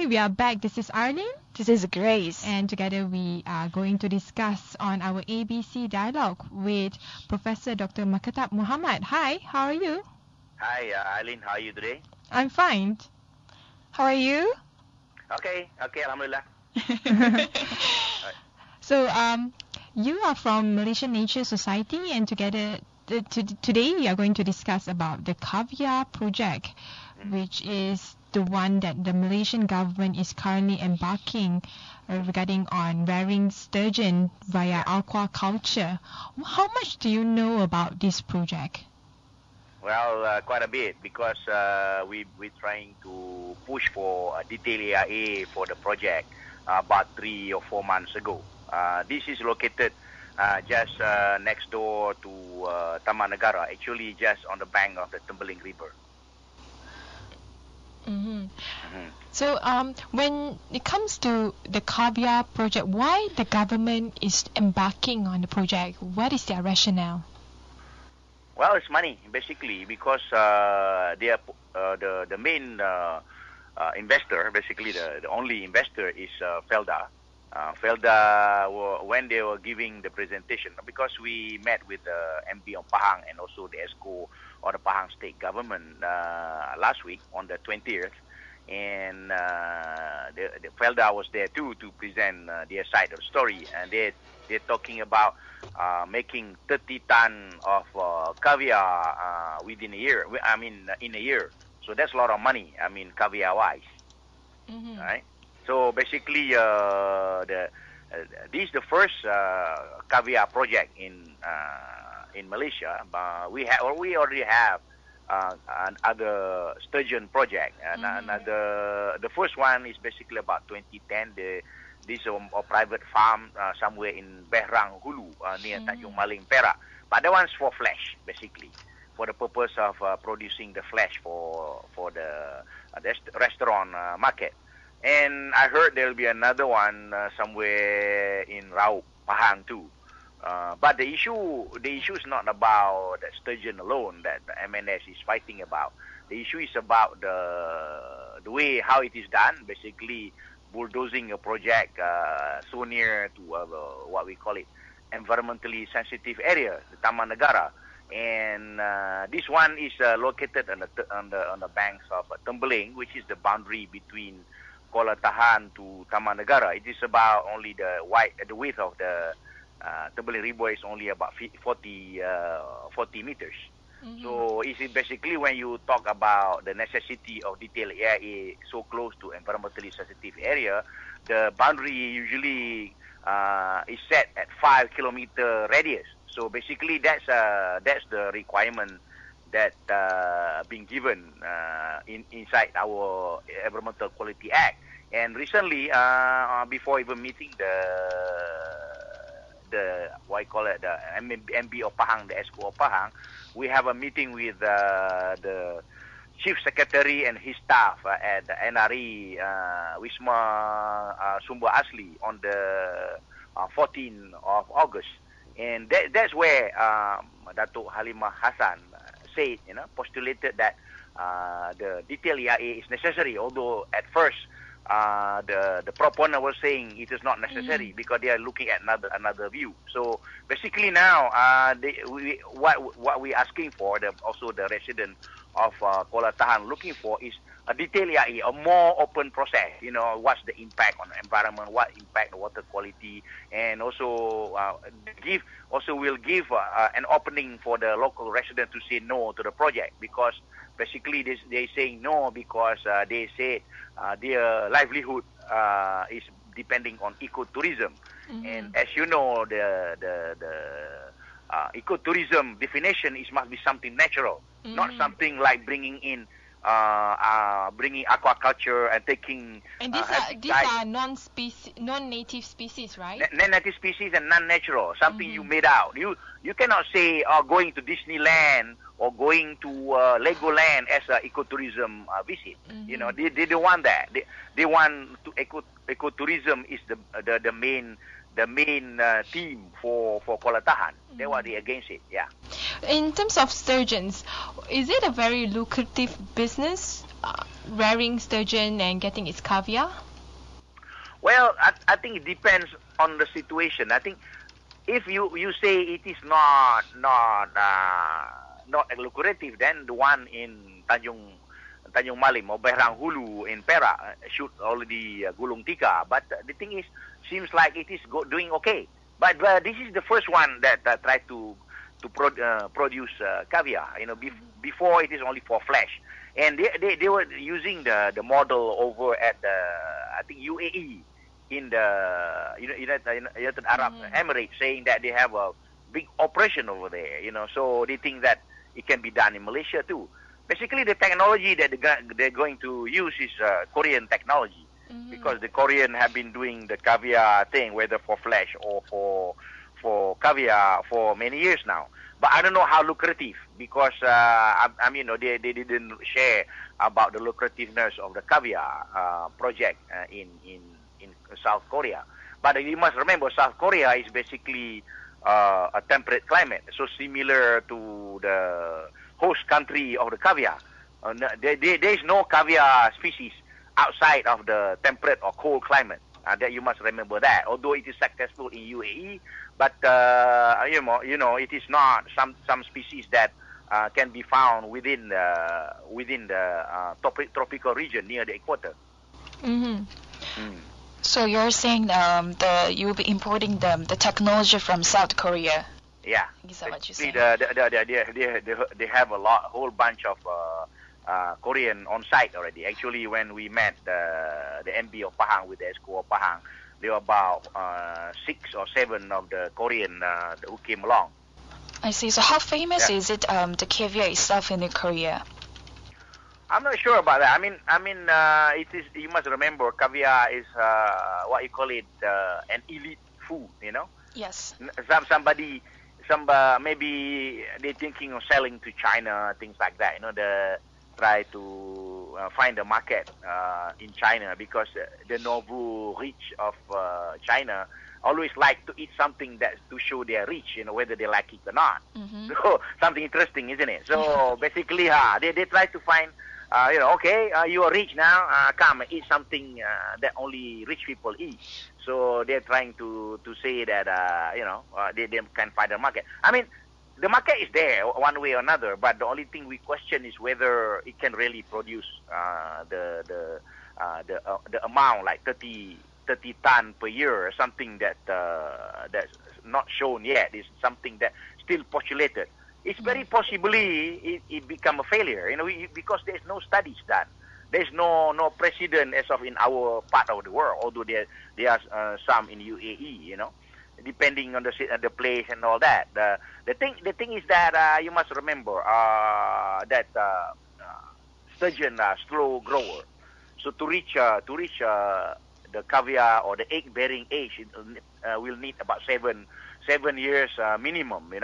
we are back. This is Arlene. This is Grace. And together we are going to discuss on our ABC dialogue with Professor Dr. Maketab Muhamad. Hi, how are you? Hi, Arlene. How are you today? I'm fine. How are you? Okay, Alhamdulillah. So, you are from Malaysian Nature Society, and together today we are going to discuss about the Caviar project, which is the one that the Malaysian government is currently embarking regarding on rearing sturgeon via aquaculture. How much do you know about this project? Well, quite a bit, because we're trying to push for a detailed EIA for the project about 3 or 4 months ago. This is located just next door to Taman Negara, actually just on the bank of the Tembeling River. So when it comes to the Caviar project, why the government is embarking on the project? What is their rationale? Well, it's money, basically, because they are, the main investor, basically the only investor is Felda. Felda, when they were giving the presentation, because we met with the MP of Pahang and also the ESCO or the Pahang state government last week on the 20th, and the Felda was there too to present their side of the story, and they're talking about making 30 ton of caviar within a year. I mean, in a year. So that's a lot of money. I mean, caviar-wise, right? So basically, this is the first caviar project in Malaysia. We already have another sturgeon project, and the first one is basically about 2010. This is a private farm somewhere in Behrang Hulu near Tanjung Maling, Perak. But that one's for flesh, basically, for the purpose of producing the flesh for the restaurant market. And I heard there'll be another one somewhere in Raub, Pahang too. But the issue is not about the sturgeon alone that the MNS is fighting about. The issue is about the way how it is done, basically bulldozing a project so near to what we call it environmentally sensitive area, the Taman Negara. And this one is located on the banks of Tembeling, which is the boundary between Kuala Tahan to Taman Negara. It is about only the width of the Tembeling River is only about 40 meters. So it's basically when you talk about the necessity of detailed EIA so close to environmentally sensitive area, the boundary usually is set at 5 kilometer radius. So basically that's the requirement that being given inside our Environmental Quality Act. And recently, before even meeting the what I call it, the MB of Pahang, the ESCO of Pahang, we have a meeting with the Chief Secretary and his staff at the NRE Wisma Sumber Asli on the 14th of August. And that's where Datuk Halimah Hassan said, postulated that the detailed EIA is necessary, although at first the proponent was saying it is not necessary because they are looking at another view. So basically now, what we're asking for, also the resident of Kuala Tahan looking for, is a detailed EIA, a more open process. What's the impact on the environment, what impact on water quality, and also will give an opening for the local residents to say no to the project, because basically they're saying no because they said their livelihood is depending on ecotourism. And as you know, the ecotourism definition must be something natural, not something like bringing aquaculture and taking. And these are non-native species, right? Non-native species and non-natural, something you made out. You cannot say going to Disneyland or going to Legoland as an ecotourism visit. They don't want that. They want to ecotourism is the main theme for Kuala Tahan. That's why they're against it. Yeah. In terms of sturgeons, is it a very lucrative business rearing sturgeon and getting its caviar? Well, I think it depends on the situation. I think if you say it is not lucrative, then the one in Tanjung Malim or Berang Hulu in Perak should already gulung tika. But the thing is, seems like it is doing okay. But this is the first one that tried to produce caviar. Before it is only for flesh, and they were using the model over at I think UAE in the United Arab Emirates, saying that they have a big operation over there. So they think that it can be done in Malaysia too. Basically, the technology that they're going to use is Korean technology, because the Korean have been doing the caviar thing, whether for flesh or for caviar, for many years now. But I don't know how lucrative, because they didn't share about the lucrativeness of the caviar project in South Korea. But you must remember, South Korea is basically a temperate climate, so similar to the host country of the caviar. There is no caviar species outside of the temperate or cold climate. That you must remember that. Although it is successful in UAE, but it is not some species that can be found within the tropical region near the equator. So you're saying you'll be importing the technology from South Korea? Yeah. Is that what you're saying? They have a whole bunch of Korean on site already. Actually, when we met the MB of Pahang with the ESCO of Pahang, there were about 6 or 7 of the Korean who came along. I see. So how famous is it, the caviar itself in Korea? I'm not sure about that. I mean, it is. You must remember, caviar is what you call it, an elite food. Yes. Maybe they're thinking of selling to China, things like that. They try to find a market in China, because the nouveau riche of China always like to eat something that to show they are rich, whether they like it or not. So something interesting, isn't it? So basically, they try to find, you are rich now, come and eat something that only rich people eat. So they're trying to say that they can find a market. I mean, the market is there one way or another, but the only thing we question is whether it can really produce the amount, like 30 ton per year, or something that's not shown yet. It's something that still postulated. It's very possibly it become a failure, because there's no studies done. There's no precedent as of in our part of the world, although there are some in UAE, depending on the place and all that. The thing is that you must remember that sturgeon are slow grower. So to reach the caviar or the egg bearing age, it will need about 7 years minimum.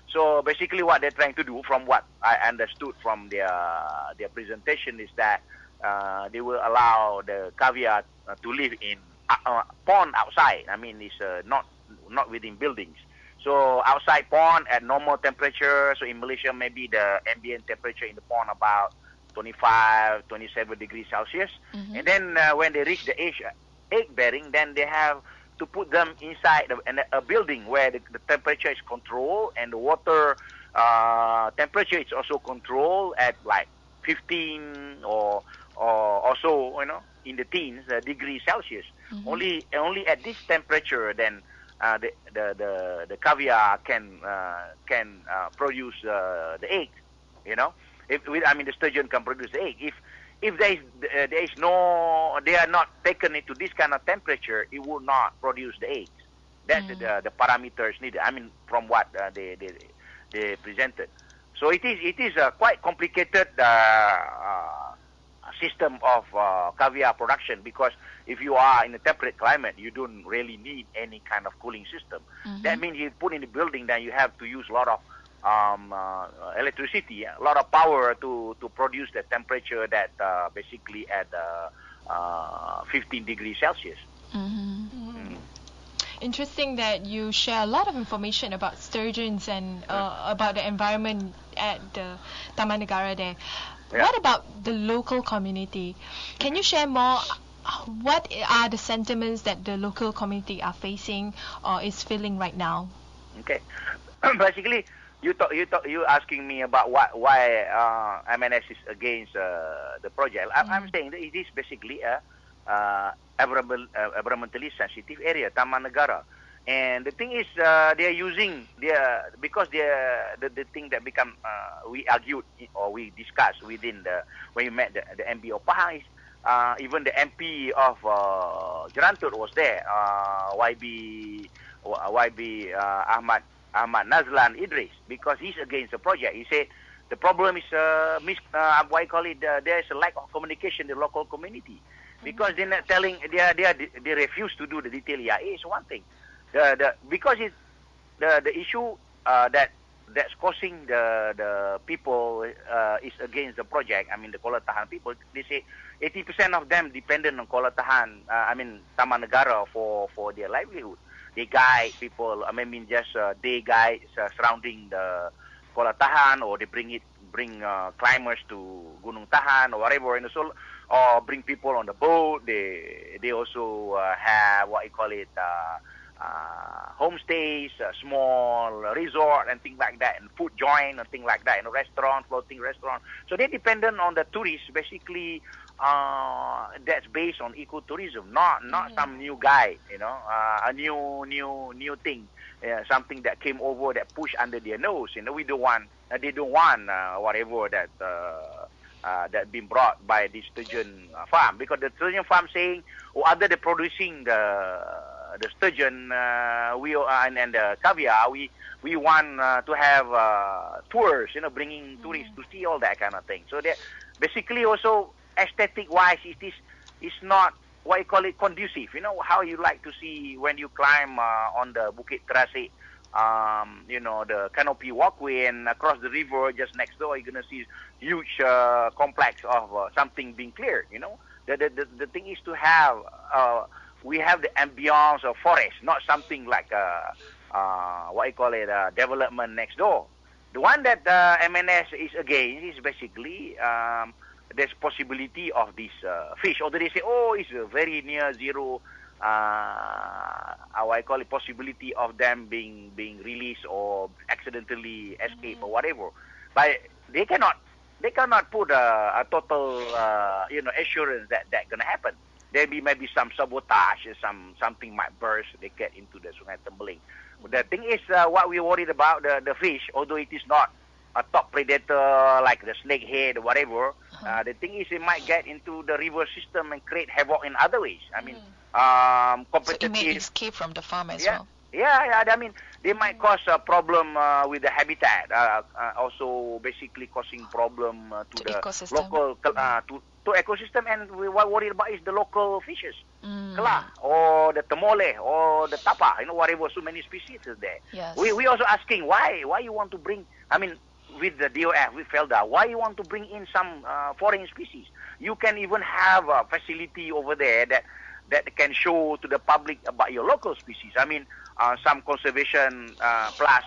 So basically, what they're trying to do, from what I understood from their presentation, is that they will allow the caviar to live in pond outside. I mean, it's not within buildings. So outside pond at normal temperature. So in Malaysia, maybe the ambient temperature in the pond about 25, 27 degrees Celsius. And then when they reach the age egg bearing, then they have to put them inside a building where the temperature is controlled, and the water temperature is also controlled at like 15 or so, in the teens degrees Celsius. Only at this temperature, then the caviar can produce the egg. The sturgeon can produce the egg. If there is no, they are not taken into this kind of temperature, it will not produce the eggs. That's the parameters needed. I mean, from what they presented. So it is a quite complicated system of caviar production, because if you are in a temperate climate, you don't really need any kind of cooling system. That means you put in the building, then you have to use a lot of electricity, a lot of power to produce the temperature that basically at 15 degrees Celsius. Interesting that you share a lot of information about sturgeons and about the environment at the Taman Negara there. Yeah. What about the local community? Can you share more? What are the sentiments that the local community are facing or is feeling right now? Okay. Basically, you asking me about why MNS is against the project. I'm saying that it is basically a environmentally sensitive area, Taman Negara. And the thing is, they are using because the thing that become we argued or we discussed within when we met the MB of Pahang is even the MP of Jerantut was there, YB Ahmad Nazlan Idris, because he's against the project. He said the problem is there is a lack of communication in the local community, because they're not telling they refuse to do the detailed EIA is one thing. Because it's the issue that's causing the people is against the project. I mean the Kuala Tahan people. They say 80% of them dependent on Kuala Tahan. Taman Negara for their livelihood. They guide people. Just day guides surrounding the Kuala Tahan, or they bring climbers to Gunung Tahan or whatever. And so, or bring people on the boat. They also have what you call it. Homestays, small resort and things like that, and food joint and things like that, and restaurant, floating restaurant. So they're dependent on the tourists, basically. That's based on ecotourism, not some new guide, a new thing, something that came over that pushed under their nose. We don't want, they don't want whatever that been brought by the sturgeon farm, because the sturgeon farm saying, other than producing the sturgeon, and the caviar, we want to have tours, bringing tourists to see all that kind of thing. So that basically also aesthetic wise, it's not what you call it conducive. How you like to see when you climb on the Bukit Terasik, the canopy walkway, and across the river just next door you're gonna see huge complex of something being cleared. The thing is to have we have the ambience of forest, not something like what you call it development next door. The one that MNS is against is basically there's possibility of this fish, although they say, it's a very near zero how I call it possibility of them being released or accidentally escape or whatever. But they cannot put a total assurance that gonna happen. There maybe some sabotage, something might burst. They get into the Sungai Tembeling. The thing is, what we worried about the fish, although it is not a top predator like the snakehead or whatever. The thing is, it might get into the river system and create havoc in other ways. Competitive. So it may escape from the farm as well. Yeah. They might cause a problem with the habitat. Also, basically causing problem to the ecosystem. Local to ecosystem, and what we're worried about is the local fishes, kelah or the temole or the tapa. Whatever. So many species is there. Yes. We also asking why you want to bring. With the DOF, with FELDA, why you want to bring in some foreign species? You can even have a facility over there that can show to the public about your local species. Some conservation plus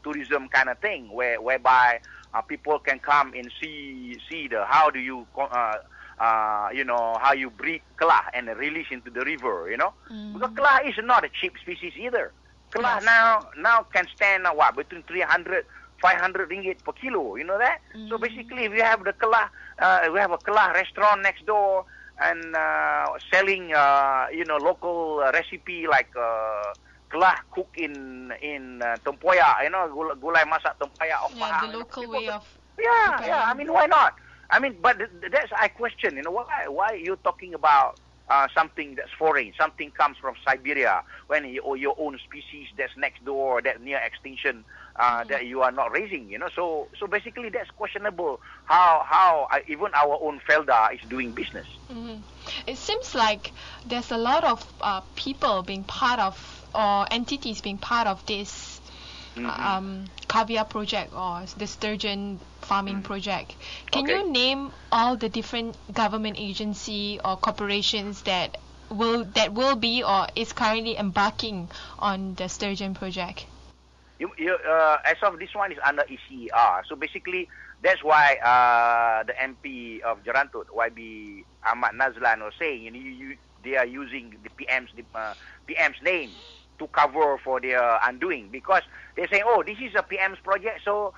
tourism kind of thing, whereby people can come and see the how do you how you breed kelah and release into the river. Because kelah is not a cheap species either. Kelah now can stand between 300. 500 ringgit per kilo, you know that? So basically, we have the kelah, we have a kelah restaurant next door, and selling, local recipe like kelah cooked in tempoyak, gulai masak tempoyak of Pahang. The local way of preparing. Why not? But that's I question, why you talking about something that's foreign, something comes from Siberia, when your own species that's next door, that near extinction, that you are not raising, So basically, that's questionable. How even our own FELDA is doing business. It seems like there's a lot of people being part of, or entities being part of this Caviar project or the sturgeon farming project. Can you name all the different government agency or corporations that will be or is currently embarking on the sturgeon project? As of this one is under ECER. So basically, That's why the MP of Jerantut, YB Ahmad Nazlan, was saying, they are using the PM's name to cover for their undoing, because they're saying, oh, this is a PM's project, so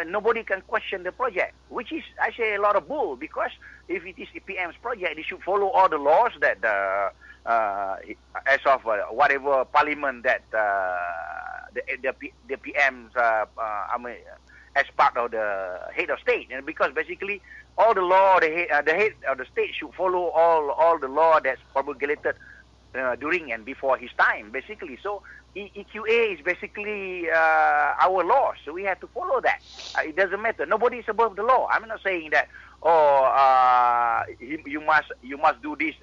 nobody can question the project, which is, I say, a lot of bull, because if it is a PM's project, they should follow all the laws that as of whatever parliament that the PM's as part of the head of state, and because basically all the law, the head of the state should follow all the law that's promulgated during and before his time, basically. So EQA is basically our law, so we have to follow that. It doesn't matter. Nobody is above the law. I'm not saying that you must do this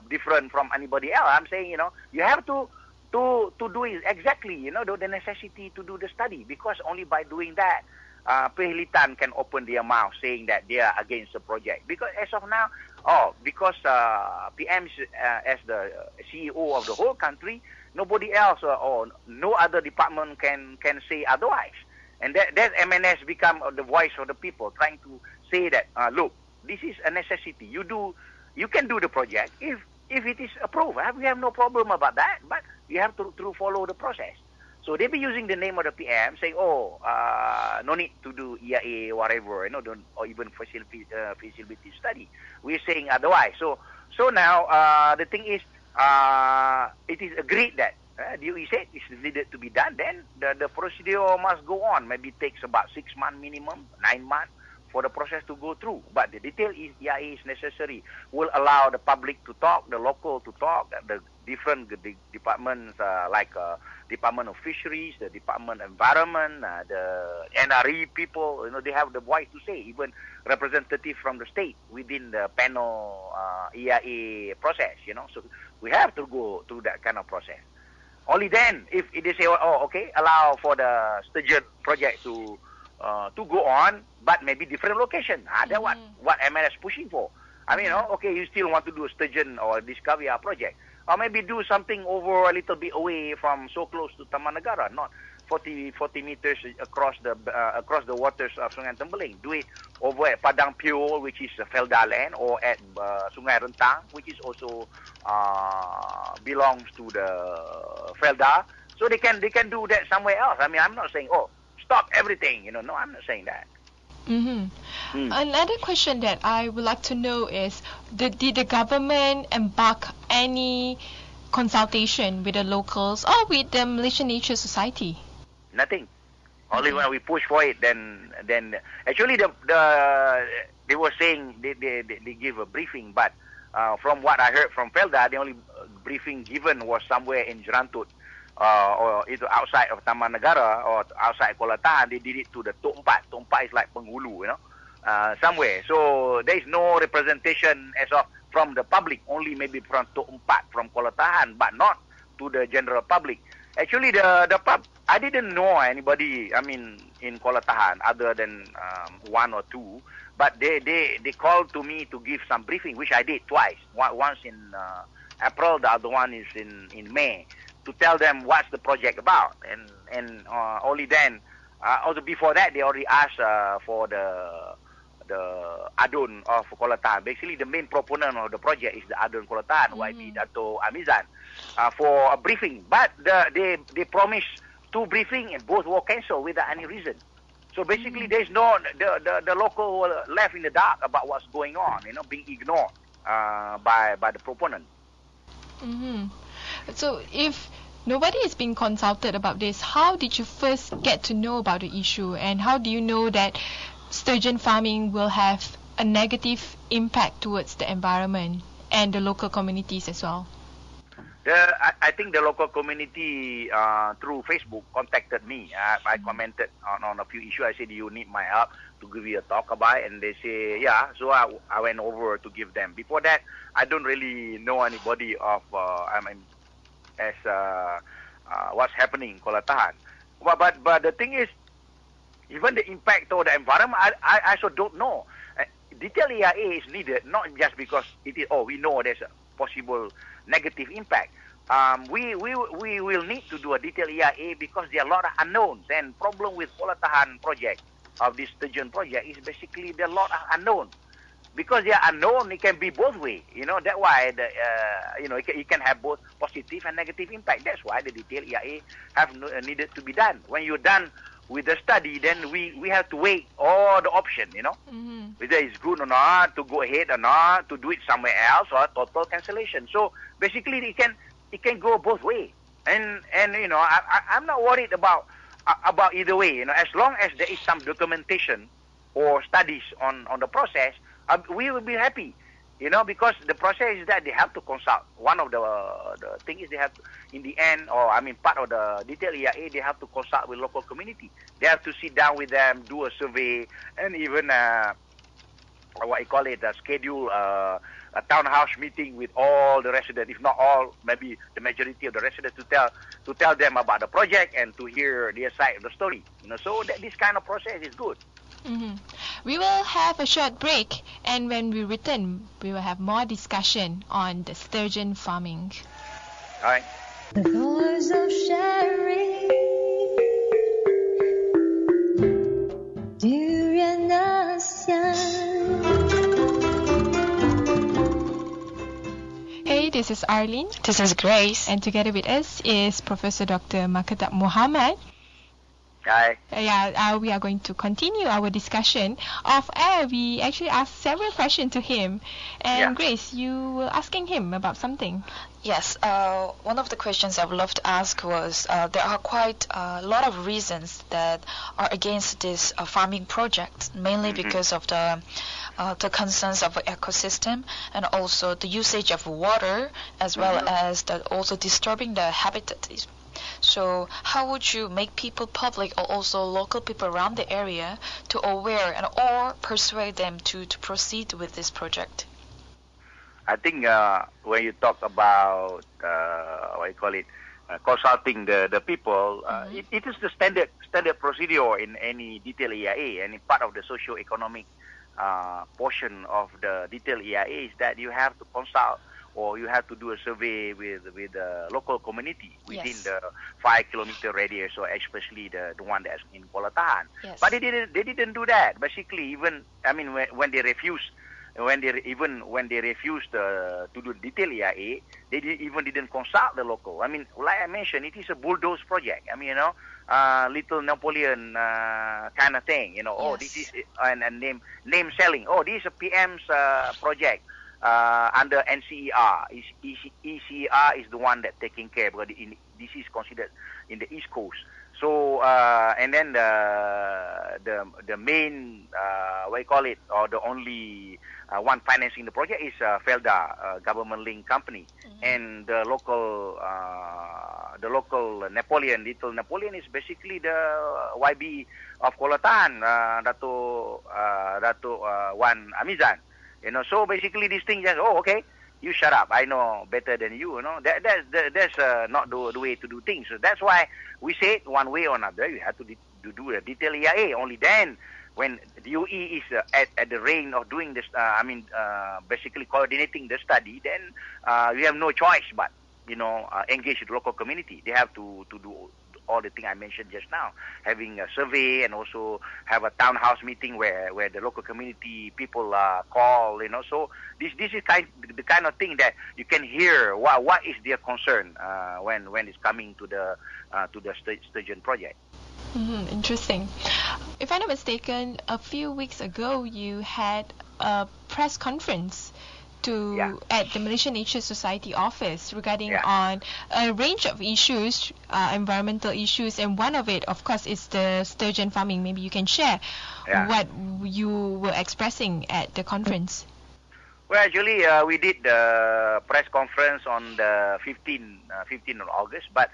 different from anybody else. I'm saying you have to do it exactly, the necessity to do the study, because only by doing that Perhilitan can open their mouth saying that they are against the project. Because as of now, because PM as the CEO of the whole country, nobody else or no other department can say otherwise. And that MNS become the voice of the people, trying to say that, look, this is a necessity. You can do the project if it is approved. We have no problem about that, but you have to follow the process. So they be using the name of the PM, saying, no need to do EIA, whatever, or even feasibility study. We're saying otherwise. So now the thing is, it is agreed that DOE said it's needed to be done. Then the procedure must go on. Maybe it takes about 6 months minimum, 9 months for the process to go through. But the detail is EIA is necessary. Will allow the public to talk, the local to talk, the different departments like Department of Fisheries, the Department of Environment, the NRE people, they have the voice to say, even representative from the state within the panel EIA process, So we have to go through that kind of process. Only then, if they say, okay, allow for the sturgeon project to go on, but maybe different location. That's what MNS is pushing for. I mean, okay, you still want to do a sturgeon or this Caviar project. Or maybe do something over a little bit away from so close to Taman Negara, not 40 meters across the waters of Sungai Tembeling. Do it over at Padang Pure, which is Felda land, or at Sungai Rentang, which is also belongs to the Felda. So they can do that somewhere else. I mean, I'm not saying, stop everything. No, I'm not saying that. Another question that I would like to know is, did the government embark any consultation with the locals or with the Malaysian Nature Society? Nothing. Only when we push for it, then actually they were saying they give a briefing, but from what I heard from Felda, the only briefing given was somewhere in Jerantut. Or itu outside of Taman Negara or outside Kuala Tahan. They did it to the Tok 4. Tok 4 is like Penghulu, somewhere. So there is no representation as of from the public, only maybe from Tok 4, from Kuala Tahan, but not to the general public. Actually, the pub, I didn't know anybody, in Kuala Tahan other than one or two, but they called to me to give some briefing, which I did twice. Once in April, the other one is in May, to tell them what's the project about, and only then, also before that, they already asked for the Adun of Kuala Tahan. Basically, the main proponent of the project is the Adun Kuala Tahan, YB Dato Amizan, for a briefing. But they promised 2 briefings, and both were cancelled without any reason. So basically, there's no the local were left in the dark about what's going on, being ignored by the proponent. So if nobody is being consulted about this, how did you first get to know about the issue, and how do you know that sturgeon farming will have a negative impact towards the environment and the local communities as well? I think the local community through Facebook contacted me. I commented on a few issues. I said, you need my help to give you a talk about it, and they say, yeah. So I went over to give them. Before that, I don't really know anybody of what's happening in Kuala Tahan. But the thing is, even the impact on the environment, I also don't know. Detailed EIA is needed, not just because it is, we know there's a possible negative impact. We will need to do a detailed EIA because there are a lot of unknowns, and problem with Kuala Tahan project of this sturgeon project is basically there are a lot of unknown. Because they are unknown, it can be both way. That's why it can have both positive and negative impact. That's why the detailed EIA have needed to be done. When you're done with the study, then we have to weigh all the options. Whether it's good or not, to go ahead or not, to do it somewhere else, or total cancellation. So basically, it can go both way. And I'm not worried about either way. As long as there is some documentation or studies on the process, we will be happy. Because the process is that they have to consult. One of the thing is they have to, in the end, part of the detailed EIA, they have to consult with local community. They have to sit down with them, do a survey, and even schedule a townhouse meeting with all the residents, if not all, maybe the majority of the residents, to tell them about the project and to hear their side of the story. So that this kind of process is good. We will have a short break, and when we return, we will have more discussion on the sturgeon farming. All right. The voice of sharing. Durian ASEAN. Hey, this is Arlene. This is Grace. And together with us is Professor Dr. Maketab Muhamad. Hi. We are going to continue our discussion. Off air, we actually asked several questions to him. And Grace, you were asking him about something. Yes, one of the questions I would love to ask was there are quite a lot of reasons that are against this farming project, mainly because of the concerns of the ecosystem and also the usage of water, as well as also disturbing the habitat. So how would you make people public or also local people around the area to aware and or persuade them to proceed with this project? I think when you talk about consulting the people, it is the standard procedure in any detailed EIA. Any part of the socio-economic portion of the detailed EIA is that you have to consult or you have to do a survey with the local community within the 5-kilometer radius, or especially the one that's in Kuala Tahan. Yes. But they didn't do that. Basically, when they refused to do the detailed EIA, they didn't consult the local. Like I mentioned, it is a bulldoze project. Little Napoleon kind of thing. Oh, this is and name selling. Oh, this is a PM's project under NCER. ECER is the one that taking care, because this is considered in the East Coast. So and then the main or the only one financing the project is Felda, government-linked company, and the local Little Napoleon is basically the YB of Kuala Tahan, Dato Wan Amizan. So basically this thing just okay. You shut up. I know better than you. That's not the way to do things. So that's why we said one way or another you have to do a detailed EIA. Only then, when the UE is at the reign of doing this, basically coordinating the study, then you have no choice but engage the local community. They have to do all the things I mentioned just now, having a survey and also have a townhouse meeting where the local community people call. So this is the kind of thing that you can hear what is their concern when it's coming to the sturgeon project. Interesting. If I'm not mistaken, a few weeks ago you had a press conference at the Malaysian Nature Society office regarding on a range of issues, environmental issues, and one of it, of course, is the sturgeon farming. Maybe you can share what you were expressing at the conference. Well, actually, we did the press conference on the 15th of August, but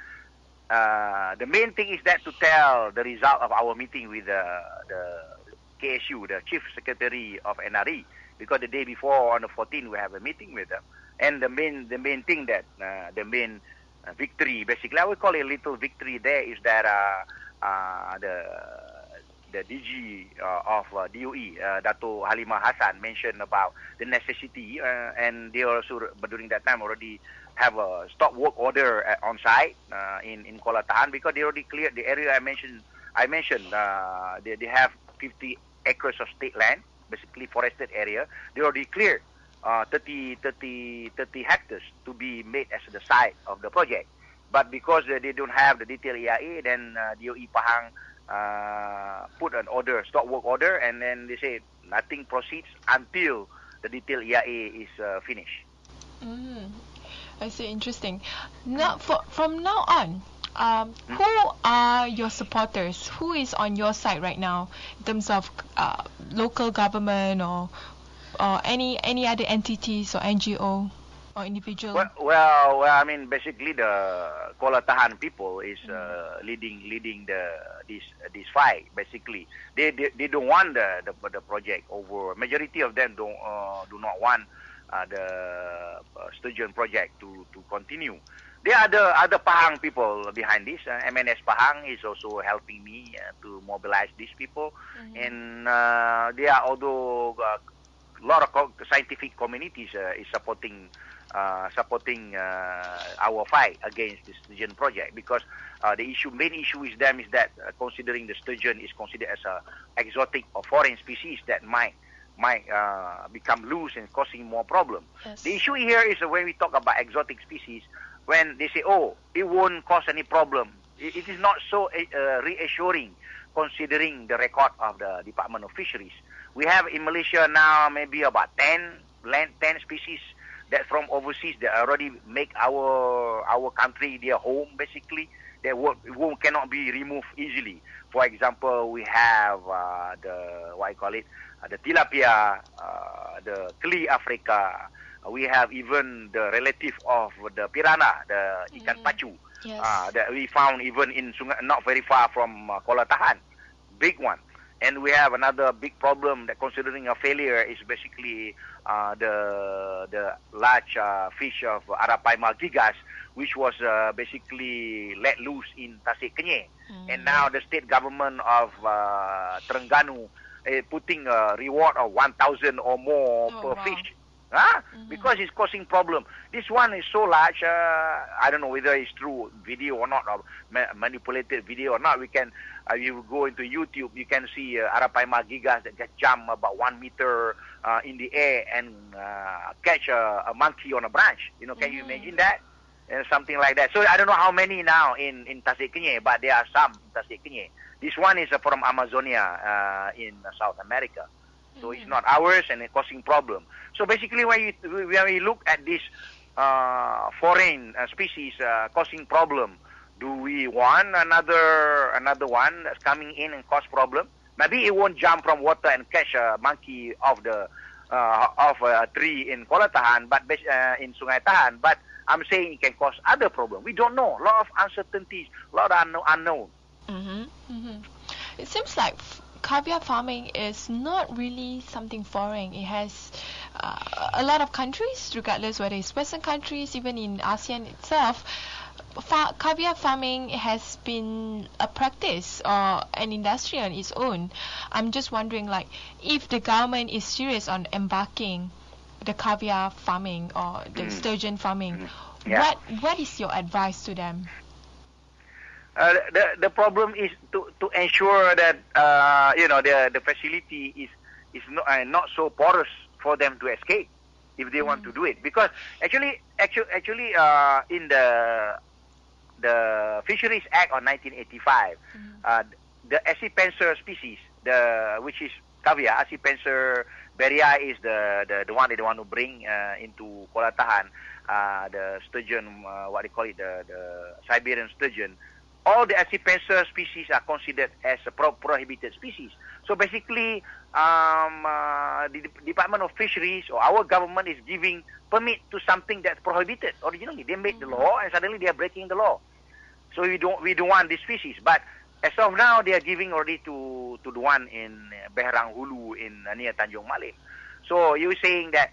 the main thing is that to tell the result of our meeting with the KSU, the Chief Secretary of NRE, because the day before, on the 14th, we have a meeting with them. And the main thing that, the main victory, basically, I would call it a little victory there, is that the DG of DOE, Dato Halimah Hassan, mentioned about the necessity, and they also, but during that time, already have a stop work order on site in Kuala Tahan, because they already cleared the area I mentioned. They have 50 acres of state land, basically forested area. They already cleared 30 hectares to be made as the site of the project. But because they don't have the detailed EIA, then DOE Pahang put an order, stop work order, and then they say nothing proceeds until the detailed EIA is finished. I see. Interesting. Now, from now on, who are your supporters? Who is on your side right now in terms of local government or any other entities or NGO or individual? Well, I mean, basically the Kuala Tahan people is leading this fight. Basically, they don't want the project over. Majority of them do not want the sturgeon project to continue. There are the other Pahang people behind this. MNS Pahang is also helping me to mobilize these people, and there are although a lot of scientific communities is supporting our fight against the sturgeon project, because the main issue is that considering the sturgeon is considered as a exotic or foreign species that might become loose and causing more problem. Yes. The issue here is when we talk about exotic species, when they say, oh, it won't cause any problem, it is not so reassuring considering the record of the Department of Fisheries. We have in Malaysia now maybe about 10 species that from overseas that already make our country their home, basically. That cannot be removed easily. For example, we have the tilapia, the keli Africa. We have even the relative of the piranha, the ikan pacu, that we found even in Sungai, not very far from Kuala Tahan, big one. And we have another big problem that, considering a failure, is basically the large fish of Arapaima gigas, which was basically let loose in Tasik Kenyir. And now the state government of Terengganu is putting a reward of 1,000 or more per fish. Because it's causing problem. This one is so large, I don't know whether it's true video or not, or manipulated video or not. We can, you go into YouTube, you can see Arapaima gigas that just jump about 1 meter in the air and catch a monkey on a branch. Can you imagine that? Something like that. So I don't know how many now in Tasik Kenyir, but there are some in Tasik Kenyir. This one is from Amazonia in South America. So it's not ours and it's causing problem. So basically when we look at this foreign species causing problem, do we want another one that's coming in and cause problem? Maybe it won't jump from water and catch a monkey off a tree in Kuala Tahan, but in Sungai Tahan. But I'm saying it can cause other problem. We don't know. A lot of uncertainties, a lot of unknown. It seems like caviar farming is not really something foreign. It has a lot of countries, regardless whether it's Western countries, even in ASEAN itself. Caviar farming has been a practice or an industry on its own. I'm just wondering, if the government is serious on embarking the caviar farming or the sturgeon farming, what is your advice to them? The problem is to ensure that the facility is not so porous for them to escape if they want to do it, because actually in the Fisheries Act of 1985, the Accipenser species, which is caviar, Accipenser beria is the one they want to bring into Kuala Tahan, the sturgeon, what they call it, the Siberian sturgeon. All the Accipenser species are considered as a prohibited species. So basically, the Department of Fisheries or our government is giving permit to something that's prohibited. Originally, they made the law and suddenly they are breaking the law. So we don't want this species. But as of now, they are giving already to the one in Behrang Hulu in near Tanjung Malim. So you're saying that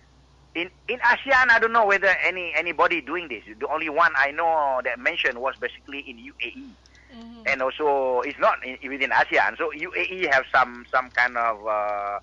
in ASEAN, I don't know whether anybody doing this. The only one I know that mentioned was basically in UAE. and also it's not within ASEAN. So UAE have some kind of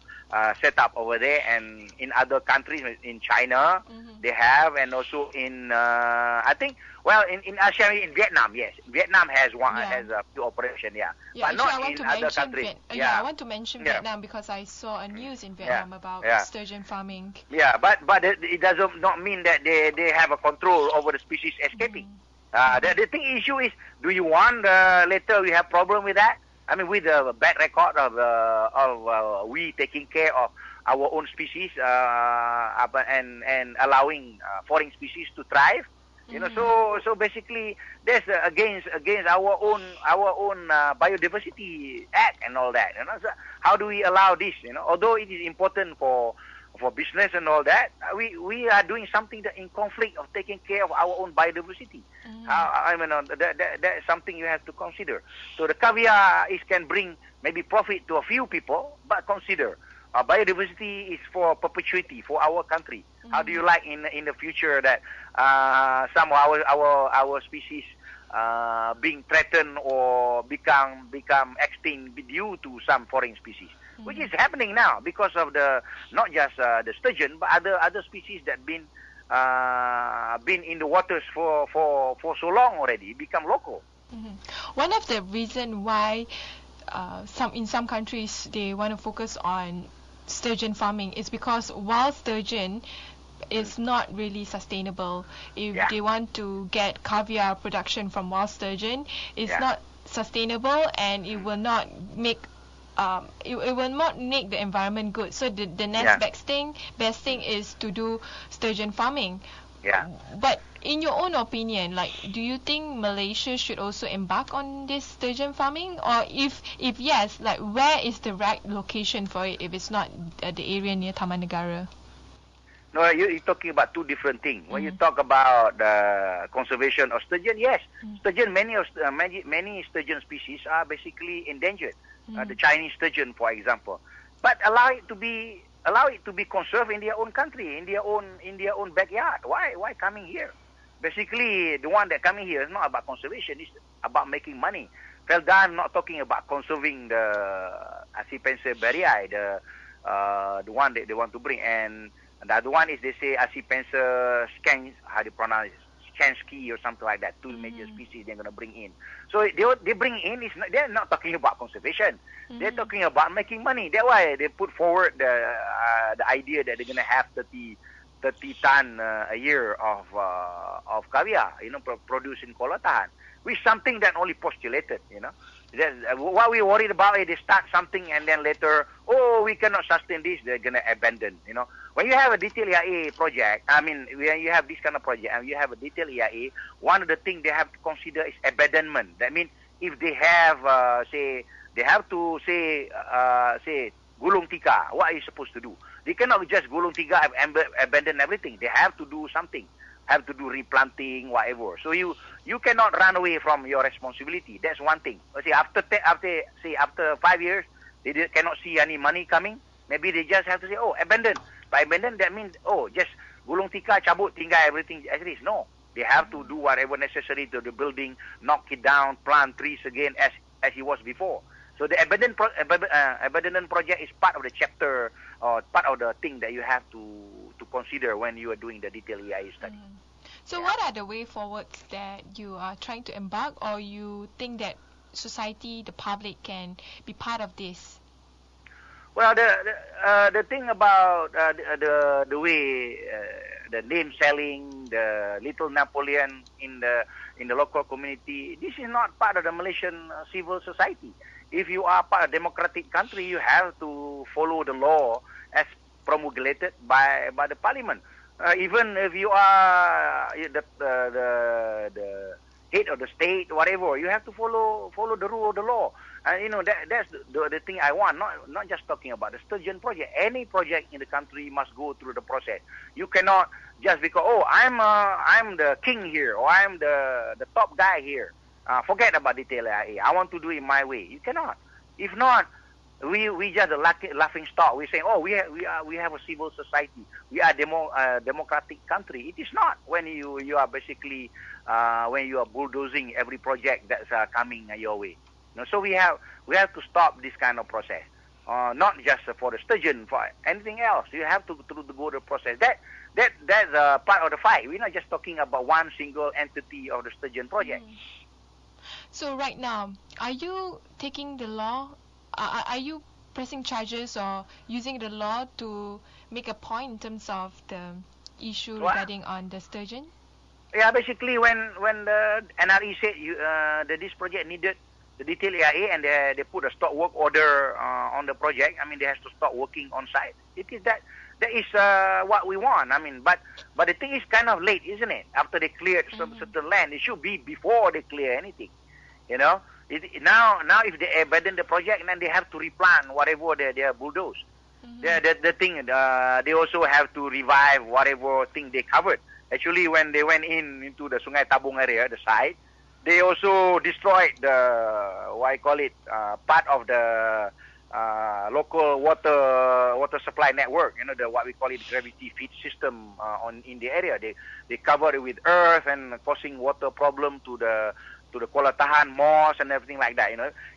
setup over there, and in other countries, in China, they have, and also in I think, well, in ASEAN, in Vietnam, yes, Vietnam has has a few operation, but not in other countries. I want to mention Vietnam because I saw a news in Vietnam about sturgeon farming. Yeah, but it does not mean that they have a control over the species escaping. The thing issue is, do you want later we have problem with that? I mean, with the bad record of we taking care of our own species and allowing foreign species to thrive. You know, so basically that's against our own biodiversity act and all that. You know, so how do we allow this? You know, although it is important for business and all that, we are doing something that in conflict of taking care of our own biodiversity. I mean, that's something you have to consider. So the caviar can bring maybe profit to a few people, but consider biodiversity is for perpetuity for our country. How do you like in the future that some of our species being threatened or become extinct due to some foreign species, which is happening now because of not just the sturgeon, but other species that been in the waters for so long already, become local. One of the reason why in some countries they want to focus on sturgeon farming is because wild sturgeon is not really sustainable. If they want to get caviar production from wild sturgeon, it's not sustainable, and it will not make it will not make the environment good. So the next best thing is to do sturgeon farming. But in your own opinion, like, do you think Malaysia should also embark on this sturgeon farming? Or if yes, like, where is the right location for it if it's not the area near Taman Negara? No, you're talking about two different things. When you talk about conservation of sturgeon, yes, sturgeon, many sturgeon species are basically endangered. The Chinese sturgeon, for example, but allow it to be conserved in their own country, in their own backyard. Why coming here? Basically, the one that coming here is not about conservation; it's about making money. Felda, I'm not talking about conserving the Asipenser berrii, the one that they want to bring, and the other one is, they say, Asipenser scans, how do you pronounce it? Skansky or something like that. Two major species they're going to bring in. So they bring in, they're not talking about conservation. They're talking about making money. That's why they put forward the idea that they're going to have 30 ton a year of caviar, produced in Kuala Tahan, which is something that only postulated, What we worried about is they start something and then later, we cannot sustain this, they're going to abandon, When you have a detailed EIA project, when you have this kind of project and you have a detailed EIA, one of the things they have to consider is abandonment. That means if they have, they have to say gulung tikar, what are you supposed to do? They cannot just gulung tikar and abandon everything. They have to do something. Have to do replanting, whatever. So you cannot run away from your responsibility. That's one thing. After 5 years, they cannot see any money coming. Maybe they just have to say, abandon. By abandon, that means, just gulung tikar, cabut, tinggal everything as it is. No, they have to do whatever necessary to the building, knock it down, plant trees again as it was before. So the abandonment project is part of the chapter or part of the thing that you have to consider when you are doing the detailed EIA study. So what are the way forwards that you are trying to embark, or you think that society, the public, can be part of this? Well, the thing about the way the name selling, the little Napoleon in the local community, this is not part of the Malaysian civil society. If you are part of a democratic country, you have to follow the law as promulgated by the parliament. Even if you are the head of the state, whatever, you have to follow the rule of the law. And that's the thing I want. Not just talking about the sturgeon project. Any project in the country must go through the process. You cannot just because I'm the king here, or I'm the top guy here. Forget about detail IA. I want to do it my way. You cannot. If not, we just a laughing stock. We say, oh, we have a civil society. We are democratic country. It is not when you are basically when you are bulldozing every project that's coming your way. So we have to stop this kind of process. Not just for the sturgeon, for anything else. You have to go the process. That's part of the fight. We're not just talking about one single entity of the sturgeon project. So right now, are you taking the law? Are you pressing charges or using the law to make a point in terms of the issue regarding on the sturgeon? Yeah, basically when the NRE said this project needed the detailed EIA and they put a stop work order on the project, I mean they have to stop working on site. It is that is what we want. I mean, but the thing is kind of late, isn't it? After they cleared some certain land, it should be before they clear anything. Now if they abandon the project, then they have to replant whatever they are bulldozed. The thing they also have to revive whatever thing they covered. Actually, when they went into the Sungai Tabung area, the site, they also destroyed the part of the local water supply network. The what we call it gravity feed system in the area. They covered it with earth and causing water problem to the Kuala Tahan moss and everything like that.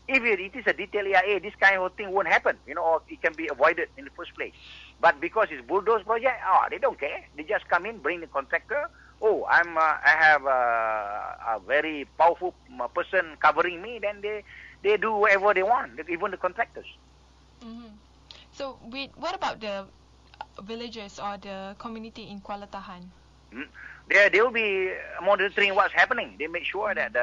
If it is a detailed EIA, this kind of thing won't happen. Or it can be avoided in the first place. But because it's bulldoze project, they don't care. They just come in, bring the contractor. Oh, I have a very powerful person covering me. Then they do whatever they want. Even the contractors. So what about the villagers or the community in Kuala Tahan? They will be monitoring what's happening. They make sure that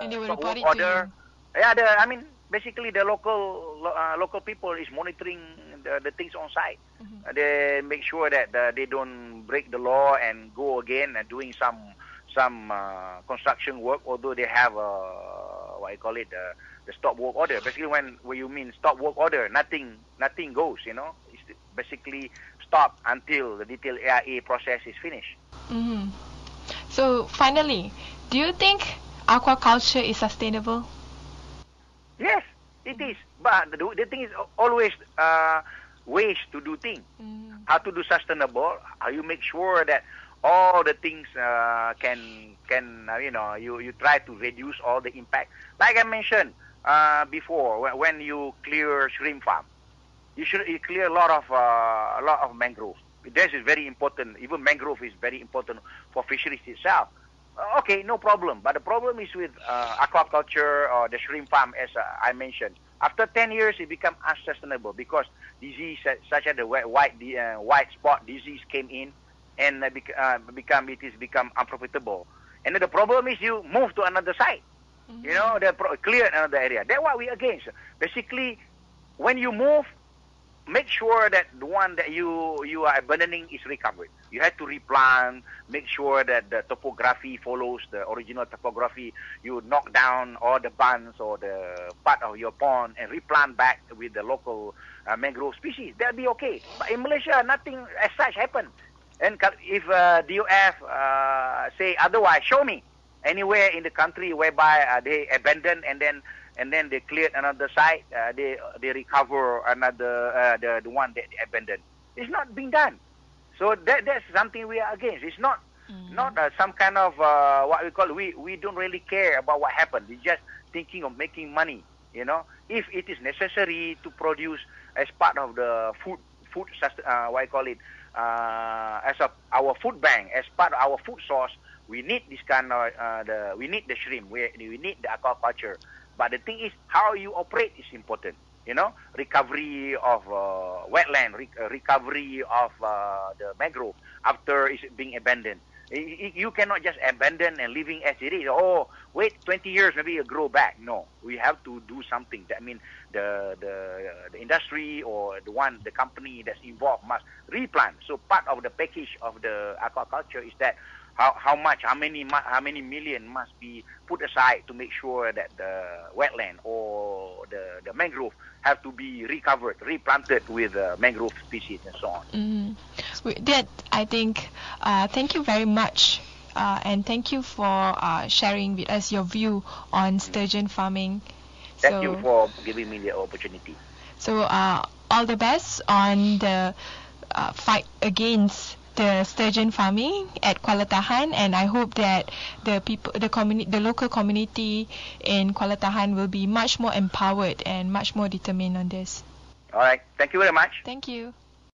and they will stop report work it order. to you. I mean, basically the local people is monitoring the things on site. They make sure that they don't break the law and go again and doing some construction work, although they have the stop work order. Basically, when you mean stop work order, nothing goes. It's basically stop until the detailed AIA process is finished. So finally, do you think aquaculture is sustainable? Yes, it is. But the thing is always ways to do things. How to do sustainable? How you make sure that all the things you try to reduce all the impact. Like I mentioned before, when you clear shrimp farm, you clear a lot of mangrove. This is very important. Even mangrove is very important for fisheries itself. Okay, no problem. But the problem is with aquaculture or the shrimp farm, as I mentioned. After 10 years, it becomes unsustainable because disease such as the white spot disease came in and become unprofitable. And the problem is you move to another site. They clear another area. That's what we against. Basically, when you move, make sure that the one that you are abandoning is recovered. You have to replant, make sure that the topography follows the original topography. You knock down all the bunds or the part of your pond and replant back with the local mangrove species. That'll be okay. But in Malaysia, nothing as such happened. And if DOF say otherwise, show me anywhere in the country whereby they abandon and then they cleared another site, they recover another the one that they abandoned. It's not being done. So that's something we are against. It's not some kind of what we call we don't really care about what happened. We're just thinking of making money. If it is necessary to produce as part of the food as our food bank, as part of our food source, we need this kind of we need the shrimp, we need the aquaculture. But the thing is, how you operate is important. Recovery of wetland, recovery of the mangrove after it's being abandoned. You cannot just abandon and leaving as it is. Oh, wait 20 years, maybe it'll grow back. No, we have to do something. That means the industry or the company that's involved must replant. So part of the package of the aquaculture is that how many million must be put aside to make sure that the wetland or the mangrove have to be recovered, replanted with mangrove species and so on. With that, I think, thank you very much, and thank you for sharing with us your view on sturgeon farming. Thank you for giving me the opportunity. So all the best on the fight against the sturgeon farming at Kuala Tahan, and I hope that the local community in Kuala Tahan will be much more empowered and much more determined on this. All right. Thank you very much. Thank you.